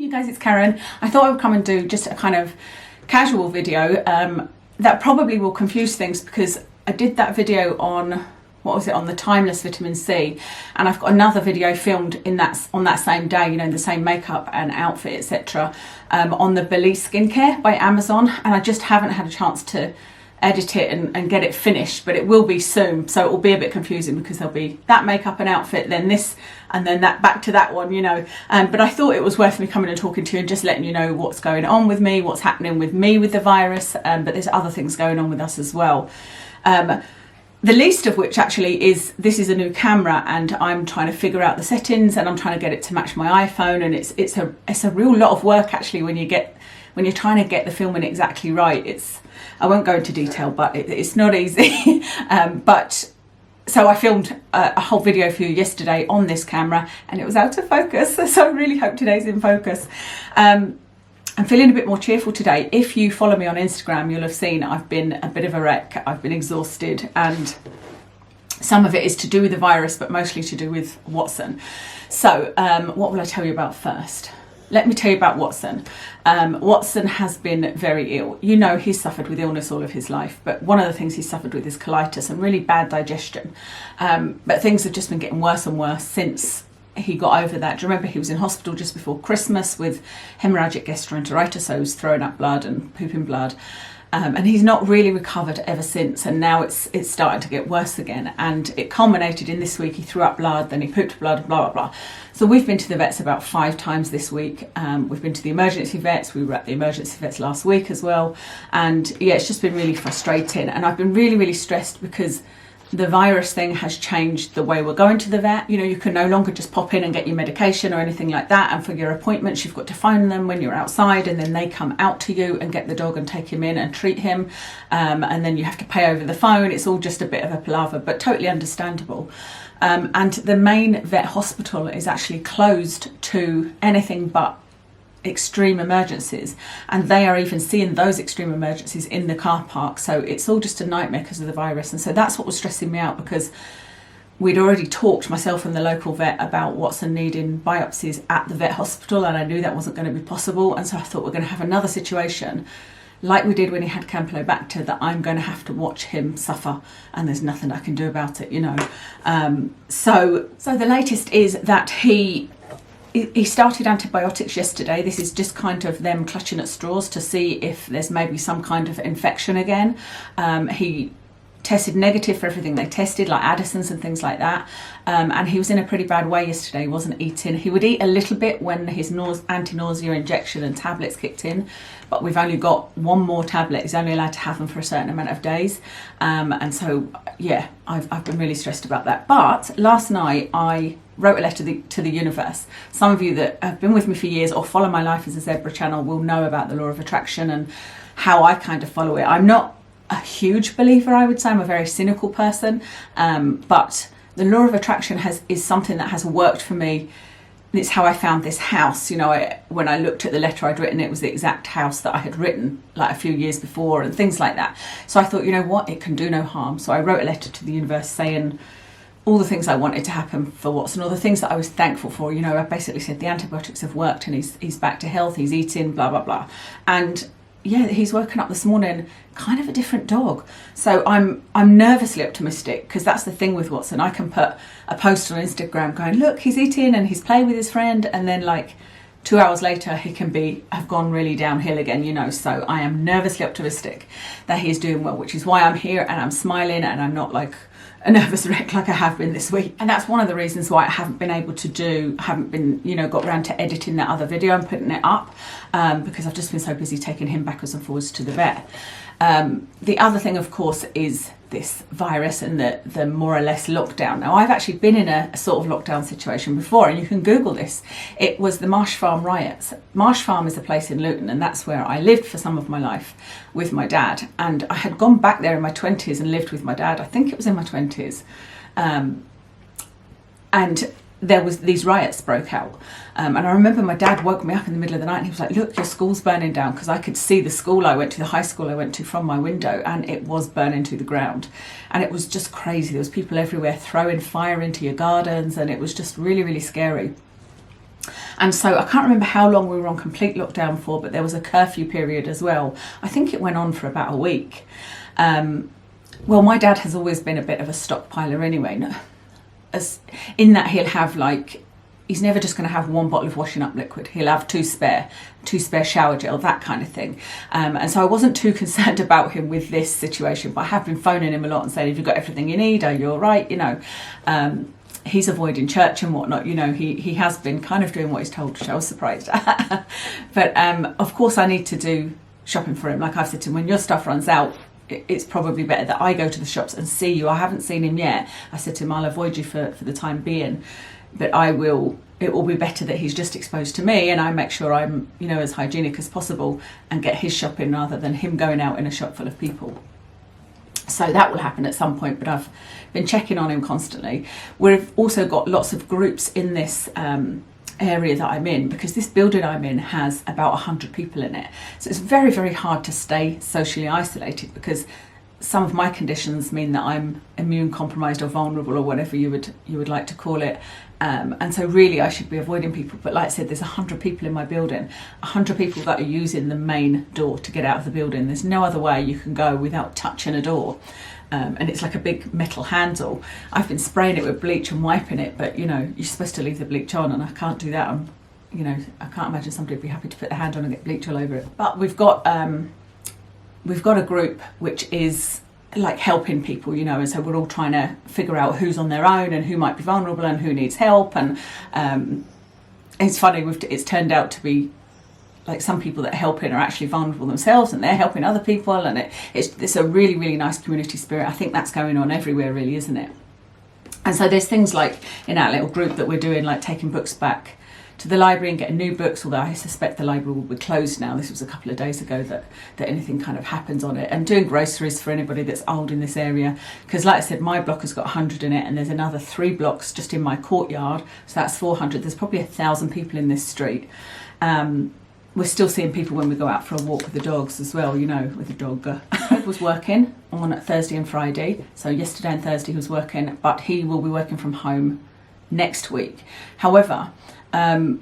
You guys, it's Karen. I thought I would come and do just a kind of casual video that probably will confuse things, because I did that video on, what was it, on the timeless vitamin C, and I've got another video filmed on that same day, you know, the same makeup and outfit, etc., on the Belize skincare by Amazon, and I just haven't had a chance to edit it and get it finished, but it will be soon, so it will be a bit confusing because there'll be that makeup and outfit, then this, and then that back to that one, you know. But I thought it was worth me coming and talking to you and just letting you know what's going on with me, what's happening with me with the virus, but there's other things going on with us as well. The least of which actually is, this is a new camera and I'm trying to figure out the settings and I'm trying to get it to match my iPhone, and it's a real lot of work actually when you're trying to get the filming exactly right. I won't go into detail, but it's not easy. But so I filmed a whole video for you yesterday on this camera and it was out of focus, so I really hope today's in focus. I'm feeling a bit more cheerful today. If you follow me on Instagram, you'll have seen I've been a bit of a wreck. I've been exhausted, and some of it is to do with the virus, but mostly to do with Watson. So what will I tell you about first? Let me tell you about Watson. Watson has been very ill. You know, he's suffered with illness all of his life, but one of the things he's suffered with is colitis and really bad digestion. But things have just been getting worse and worse since he got over that. Do you remember he was in hospital just before Christmas with hemorrhagic gastroenteritis, so he was throwing up blood and pooping blood. And he's not really recovered ever since, and now it's starting to get worse again, and it culminated in this week. He threw up blood, then he pooped blood, blah blah blah. So we've been to the vets about 5 times this week. We've been to the emergency vets. We were at the emergency vets last week as well, and yeah, it's just been really frustrating, and I've been really stressed because the virus thing has changed the way we're going to the vet. You know, you can no longer just pop in and get your medication or anything like that, and for your appointments you've got to phone them when you're outside, and then they come out to you and get the dog and take him in and treat him, and then you have to pay over the phone. It's all just a bit of a palaver, but totally understandable. And the main vet hospital is actually closed to anything but extreme emergencies, and they are even seeing those extreme emergencies in the car park, so it's all just a nightmare because of the virus. And so that's what was stressing me out, because we'd already talked, myself and the local vet, about Watson needing biopsies at the vet hospital, and I knew that wasn't going to be possible, and so I thought we're going to have another situation like we did when he had Campylobacter, that I'm going to have to watch him suffer, and there's nothing I can do about it, you know. So the latest is that he started antibiotics yesterday. This is just kind of them clutching at straws to see if there's maybe some kind of infection again. He tested negative for everything they tested, like Addison's and things like that. And he was in a pretty bad way yesterday. He wasn't eating. He would eat a little bit when his anti-nausea injection and tablets kicked in, but we've only got one more tablet. He's only allowed to have them for a certain amount of days. And so, yeah, I've been really stressed about that. But last night I wrote a letter to the universe. Some of you that have been with me for years or follow my Life as a Zebra channel will know about the law of attraction and how I kind of follow it. I'm not a huge believer, I would say. I'm a very cynical person, but the law of attraction is something that has worked for me. It's how I found this house. You know, when I looked at the letter I'd written, it was the exact house that I had written like a few years before and things like that. So I thought, you know what, it can do no harm. So I wrote a letter to the universe saying all the things I wanted to happen for Watson, all the things that I was thankful for. You know, I basically said the antibiotics have worked and he's back to health, he's eating, blah, blah, blah. And yeah, he's woken up this morning kind of a different dog. So I'm nervously optimistic, because that's the thing with Watson. I can put a post on Instagram going, look, he's eating and he's playing with his friend, and then like 2 hours later he can have gone really downhill again, you know. So I am nervously optimistic that he's doing well, which is why I'm here and I'm smiling and I'm not like a nervous wreck like I have been this week. And that's one of the reasons why I haven't been able to got around to editing that other video and putting it up, because I've just been so busy taking him backwards and forwards to the vet. The other thing, of course, is this virus and the more or less lockdown. Now, I've actually been in a sort of lockdown situation before, and you can Google this. It was the Marsh Farm riots. Marsh Farm is a place in Luton, and that's where I lived for some of my life with my dad. And I had gone back there in my 20s and lived with my dad. I think it was in my 20s. And there was these riots broke out, and I remember my dad woke me up in the middle of the night and he was like, look, your school's burning down, because I could see the school I went to, the high school I went to, from my window, and it was burning to the ground, and it was just crazy. There was people everywhere throwing fire into your gardens, and it was just really scary. And so I can't remember how long we were on complete lockdown for, but there was a curfew period as well. I think it went on for about a week. Well, my dad has always been a bit of a stockpiler anyway, as in that he'll have like, he's never just going to have one bottle of washing up liquid. He'll have two spare shower gel, that kind of thing. And so I wasn't too concerned about him with this situation, but I have been phoning him a lot and saying, have you got everything you need? Are you all right? You know, he's avoiding church and whatnot. You know, he has been kind of doing what he's told, which I was surprised at. But of course I need to do shopping for him. Like I've said to him, when your stuff runs out, it's probably better that I go to the shops and see you. I haven't seen him yet. I said to him, I'll avoid you for the time being, but it will be better that he's just exposed to me and I make sure I'm, you know, as hygienic as possible and get his shopping rather than him going out in a shop full of people. So that will happen at some point, but I've been checking on him constantly. We've also got lots of groups in this area that I'm in, because this building I'm in has about 100 people in it. So it's very, very hard to stay socially isolated, because some of my conditions mean that I'm immune compromised or vulnerable or whatever you would like to call it. And so really I should be avoiding people. But like I said, there's 100 people in my building, 100 people that are using the main door to get out of the building. There's no other way you can go without touching a door. And it's like a big metal handle. I've been spraying it with bleach and wiping it, but you know, you're supposed to leave the bleach on and I can't do that. You know, I can't imagine somebody would be happy to put their hand on and get bleach all over it. But we've got a group which is like helping people, you know, and so we're all trying to figure out who's on their own and who might be vulnerable and who needs help. And it's funny, it's turned out to be like some people that are helping are actually vulnerable themselves and they're helping other people, and it's a really, really nice community spirit. I think that's going on everywhere really, isn't it? And so there's things like in our little group that we're doing, like taking books back to the library and getting new books, although I suspect the library will be closed now. This was a couple of days ago that anything kind of happens on it. And doing groceries for anybody that's old in this area, because like I said, my block has got 100 in it and there's another 3 blocks just in my courtyard, so that's 400. There's probably 1,000 people in this street. We're still seeing people when we go out for a walk with the dogs as well, you know, with the dog. Ed was working on Thursday and Friday, so yesterday and Thursday he was working, but he will be working from home next week. However, the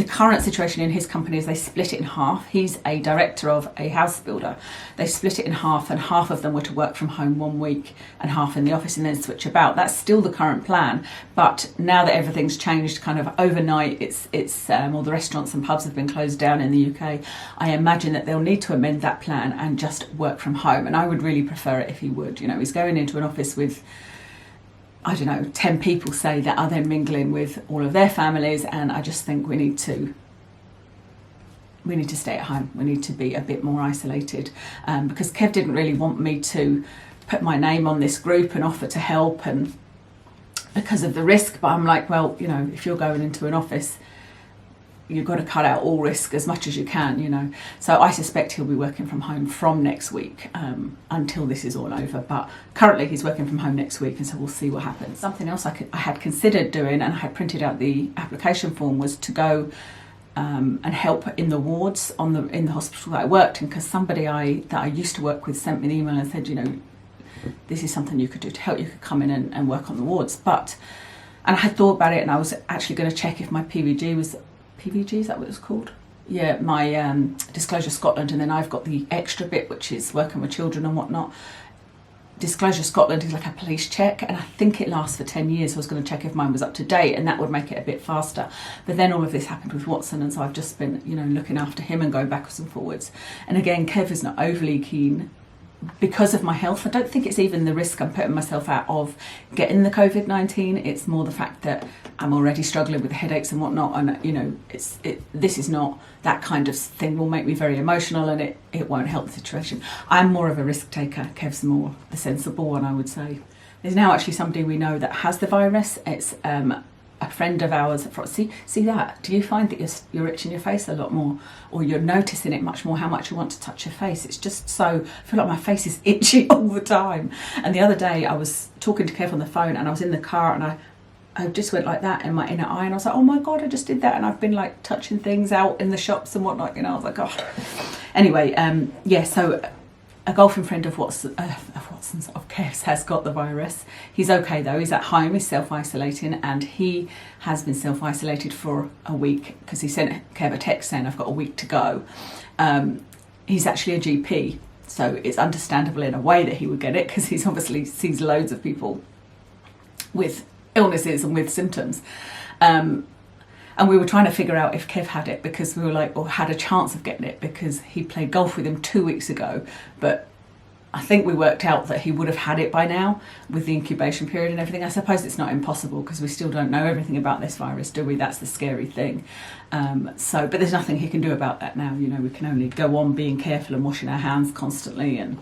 current situation in his company is they split it in half. He's a director of a house builder. They split it in half, and half of them were to work from home 1 week and half in the office and then switch about. That's still the current plan, but now that everything's changed kind of overnight, it's all the restaurants and pubs have been closed down in the UK. I imagine that they'll need to amend that plan and just work from home, and I would really prefer it if he would. You know, he's going into an office with, I don't know, 10 people say that are then mingling with all of their families, and I just think we need to stay at home. We need to be a bit more isolated, because Kev didn't really want me to put my name on this group and offer to help, and because of the risk. But I'm like, well, you know, if you're going into an office, you've got to cut out all risk as much as you can, you know. So I suspect he'll be working from home from next week until this is all over. But currently he's working from home next week, and so we'll see what happens. Something else I had considered doing, and I had printed out the application form, was to go and help in the wards in the hospital that I worked in, because somebody that I used to work with sent me an email and said, you know, this is something you could do to help. You could come in and work on the wards. And I had thought about it, and I was actually going to check if my PVG, is that what it's called? Yeah, my Disclosure Scotland, and then I've got the extra bit, which is working with children and whatnot. Disclosure Scotland is like a police check, and I think it lasts for 10 years. So I was going to check if mine was up to date, and that would make it a bit faster. But then all of this happened with Watson, and so I've just been, you know, looking after him and going backwards and forwards. And again, Kev is not overly keen because of my health. I don't think it's even the risk I'm putting myself out of getting the COVID-19. It's more the fact that I'm already struggling with headaches and whatnot, and you know, this is not that kind of thing. Will make me very emotional, and it won't help the situation. I'm more of a risk taker. Kev's more the sensible one, I would say. There's now actually somebody we know that has the virus. It's a friend of ours. See that? Do you find that you're itching your face a lot more, or you're noticing it much more, how much you want to touch your face? It's just so, I feel like my face is itchy all the time. And the other day I was talking to Kev on the phone, and I was in the car, and I just went like that in my inner eye, and I was like, oh my God, I just did that. And I've been like touching things out in the shops and whatnot, you know. I was like, oh. Anyway, yeah, so a golfing friend of Watson's, of Kev's, has got the virus. He's okay though, he's at home, he's self-isolating, and he has been self-isolated for a week because he sent Kev a text saying I've got a week to go. He's actually a GP, so it's understandable in a way that he would get it because he's obviously sees loads of people with illnesses and with symptoms. And we were trying to figure out if Kev had it because we were like, or had a chance of getting it because he played golf with him 2 weeks ago. But I think we worked out that he would have had it by now with the incubation period and everything. I suppose it's not impossible because we still don't know everything about this virus, do we? That's the scary thing. But there's nothing he can do about that now. You know, we can only go on being careful and washing our hands constantly. And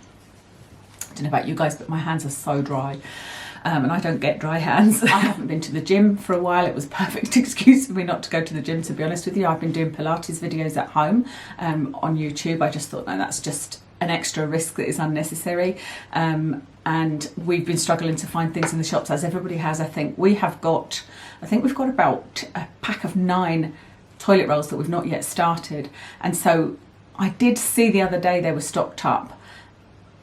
I don't know about you guys, but my hands are so dry. And I don't get dry hands. I haven't been to the gym for a while. It was a perfect excuse for me not to go to the gym, to be honest with you. I've been doing Pilates videos at home on YouTube. I just thought, no, that's just an extra risk that is unnecessary. And we've been struggling to find things in the shops, as everybody has. I think we've got about a pack of 9 toilet rolls that we've not yet started. And so I did see the other day they were stocked up.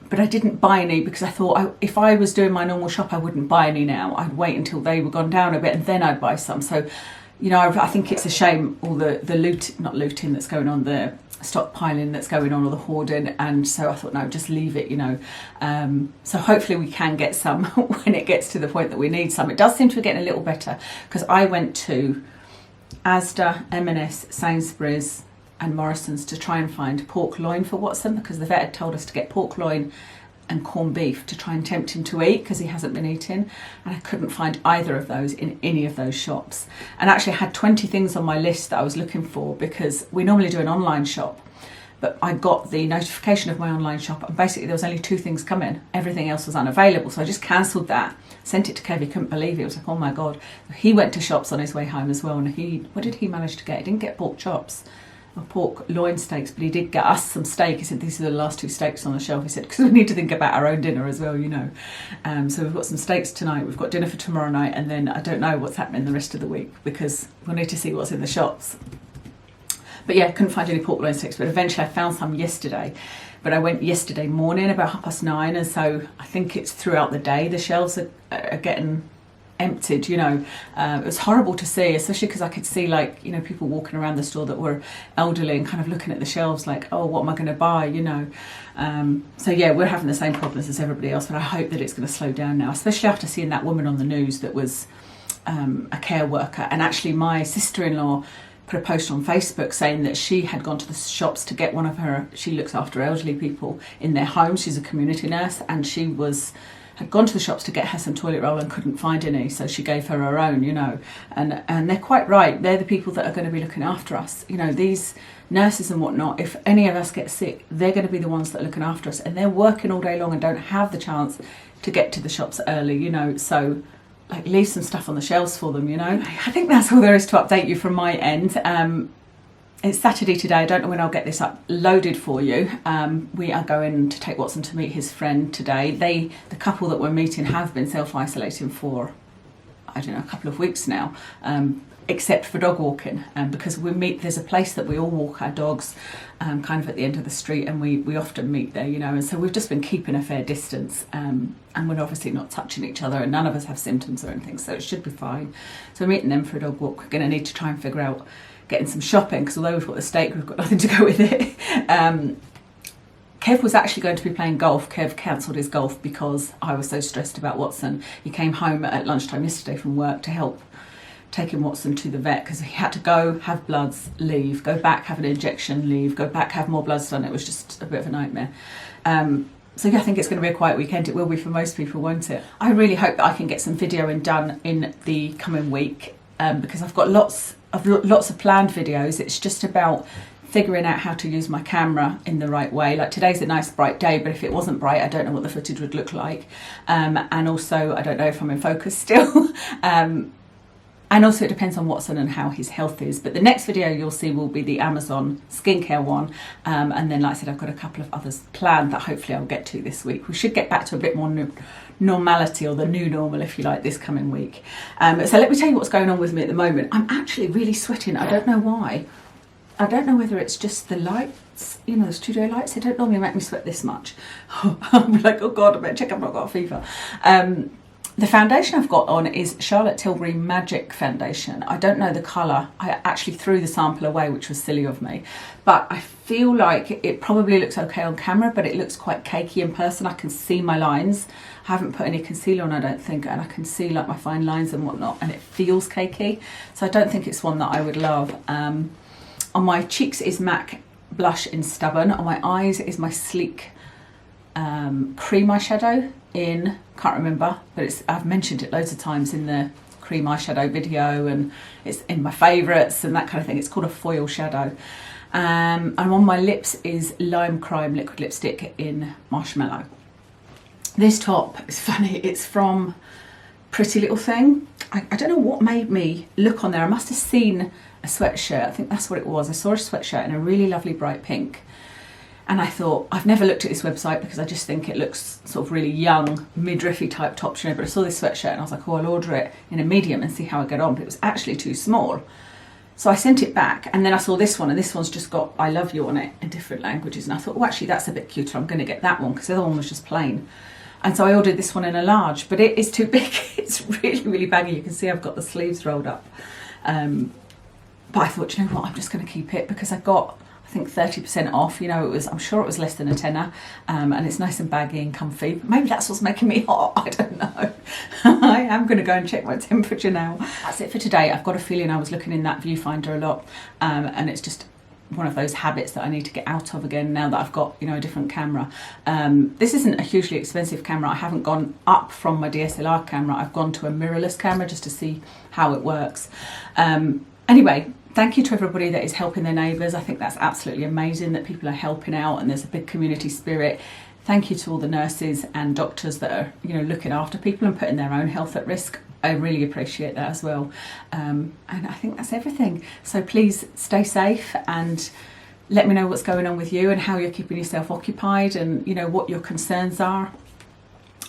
But I didn't buy any because I thought if I was doing my normal shop, I wouldn't buy any now. I'd wait until they were gone down a bit and then I'd buy some. So, you know, I think it's a shame all the not looting that's going on, the stockpiling that's going on, or the hoarding. And so I thought, no, just leave it, you know. So hopefully we can get some when it gets to the point that we need some. It does seem to be getting a little better because I went to Asda, M&S, Sainsbury's and Morrison's to try and find pork loin for Watson because the vet had told us to get pork loin and corned beef to try and tempt him to eat because he hasn't been eating, and I couldn't find either of those in any of those shops. And actually I had 20 things on my list that I was looking for because we normally do an online shop, but I got the notification of my online shop and basically there was only 2 things coming. Everything else was unavailable, so I just cancelled that, sent it to Kev. He couldn't believe it. It was like, oh my god. He went to shops on his way home as well, and what did he manage to get? He didn't get pork chops or pork loin steaks, but he did get us some steak. He said these are the last 2 steaks on the shelf. He said because we need to think about our own dinner as well, you know. So we've got some steaks tonight, we've got dinner for tomorrow night, and then I don't know what's happening the rest of the week because we'll need to see what's in the shops. But yeah, couldn't find any pork loin steaks, but eventually I found some yesterday. But I went yesterday morning about 9:30, and so I think it's throughout the day the shelves are getting emptied, you know. It was horrible to see, especially because I could see, like, you know, people walking around the store that were elderly and kind of looking at the shelves like, oh, what am I going to buy, you know. So yeah, we're having the same problems as everybody else, but I hope that it's going to slow down now, especially after seeing that woman on the news that was a care worker. And actually my sister-in-law put a post on Facebook saying that she had gone to the shops to get one of her, she looks after elderly people in their homes, she's a community nurse, and she had gone to the shops to get her some toilet roll and couldn't find any, so she gave her own, you know. And they're quite right. They're the people that are going to be looking after us. You know, these nurses and whatnot, if any of us get sick, they're going to be the ones that are looking after us, and they're working all day long and don't have the chance to get to the shops early, you know. So, like, leave some stuff on the shelves for them, you know. I think that's all there is to update you from my end. It's Saturday today. I don't know when I'll get this uploaded for you. We are going to take Watson to meet his friend today. The couple that we're meeting have been self-isolating for, I don't know, a couple of weeks now, except for dog walking. Because there's a place that we all walk our dogs kind of at the end of the street, and we often meet there, you know. And so we've just been keeping a fair distance, and we're obviously not touching each other, and none of us have symptoms or anything, so it should be fine. So we're meeting them for a dog walk. We're going to need to try and figure out getting some shopping, because although we've got the steak, we've got nothing to go with it. Kev was actually going to be playing golf. Kev cancelled his golf because I was so stressed about Watson. He came home at lunchtime yesterday from work to help taking Watson to the vet because he had to go, have bloods, leave, go back, have an injection, leave, go back, have more bloods done. It was just a bit of a nightmare. So yeah, I think it's going to be a quiet weekend. It will be for most people, won't it? I really hope that I can get some videoing done in the coming week because I've got lots of planned videos. It's just about figuring out how to use my camera in the right way. Like today's a nice bright day, but if it wasn't bright, I don't know what the footage would look like. And also, I don't know if I'm in focus still. And also it depends on Watson and how his health is. But the next video you'll see will be the Amazon skincare one. And then, like I said, I've got a couple of others planned that hopefully I'll get to this week. We should get back to a bit more normality, or the new normal, if you like, this coming week. So let me tell you what's going on with me at the moment. I'm actually really sweating. I don't know why. I don't know whether it's just the lights, you know, the studio lights. They don't normally make me sweat this much. I'll be like, oh God, I better check I've not got a fever. The foundation I've got on is Charlotte Tilbury Magic Foundation. I don't know the colour. I actually threw the sample away, which was silly of me. But I feel like it probably looks okay on camera, but it looks quite cakey in person. I can see my lines. I haven't put any concealer on, I don't think, and I can see like my fine lines and whatnot, and it feels cakey. So I don't think it's one that I would love. On my cheeks is MAC Blush in Stubborn. On my eyes is my Sleek cream eyeshadow in, can't remember, but I've mentioned it loads of times in the cream eyeshadow video, and it's in my favourites and that kind of thing. It's called a foil shadow. And on my lips is Lime Crime liquid lipstick in Marshmallow. This top is funny. It's from Pretty Little Thing. I don't know what made me look on there. I must have seen a sweatshirt. I think that's what it was. I saw a sweatshirt in a really lovely bright pink. And I thought, I've never looked at this website because I just think it looks sort of really young, midriffy type tops, you know, but I saw this sweatshirt and I was like, oh, I'll order it in a medium and see how I get on. But it was actually too small. So I sent it back, and then I saw this one, and this one's just got I love you on it in different languages. And I thought, oh, actually, that's a bit cuter. I'm going to get that one because the other one was just plain. And so I ordered this one in a large, but it is too big. It's really, really baggy. You can see I've got the sleeves rolled up. But I thought, you know what, I'm just going to keep it because I got, I think, 30% off. You know, I'm sure it was less than a tenner, and it's nice and baggy and comfy. But maybe that's what's making me hot. I don't know. I am going to go and check my temperature now. That's it for today. I've got a feeling I was looking in that viewfinder a lot, and it's just one of those habits that I need to get out of again now that I've got, you know, a different camera. This isn't a hugely expensive camera. I haven't gone up from my DSLR camera. I've gone to a mirrorless camera just to see how it works. Anyway, thank you to everybody that is helping their neighbours. I think that's absolutely amazing that people are helping out and there's a big community spirit. Thank you to all the nurses and doctors that are, you know, looking after people and putting their own health at risk. I really appreciate that as well. And I think that's everything. So please stay safe and let me know what's going on with you and how you're keeping yourself occupied and, you know, what your concerns are.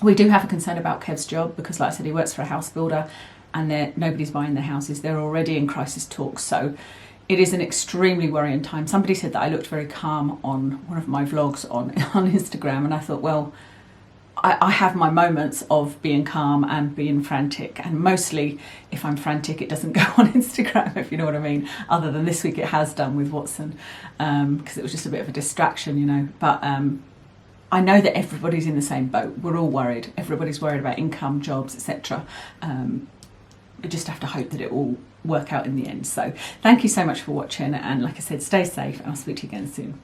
We do have a concern about Kev's job because, like I said, he works for a house builder and nobody's buying their houses. They're already in crisis talks. So it is an extremely worrying time. Somebody said that I looked very calm on one of my vlogs on Instagram, and I thought, well, I have my moments of being calm and being frantic, and mostly if I'm frantic it doesn't go on Instagram, if you know what I mean, other than this week it has done with Watson, because it was just a bit of a distraction, you know. But I know that everybody's in the same boat. We're all worried. Everybody's worried about income, jobs, etc. We just have to hope that it will work out in the end. So thank you so much for watching, and like I said, stay safe and I'll speak to you again soon.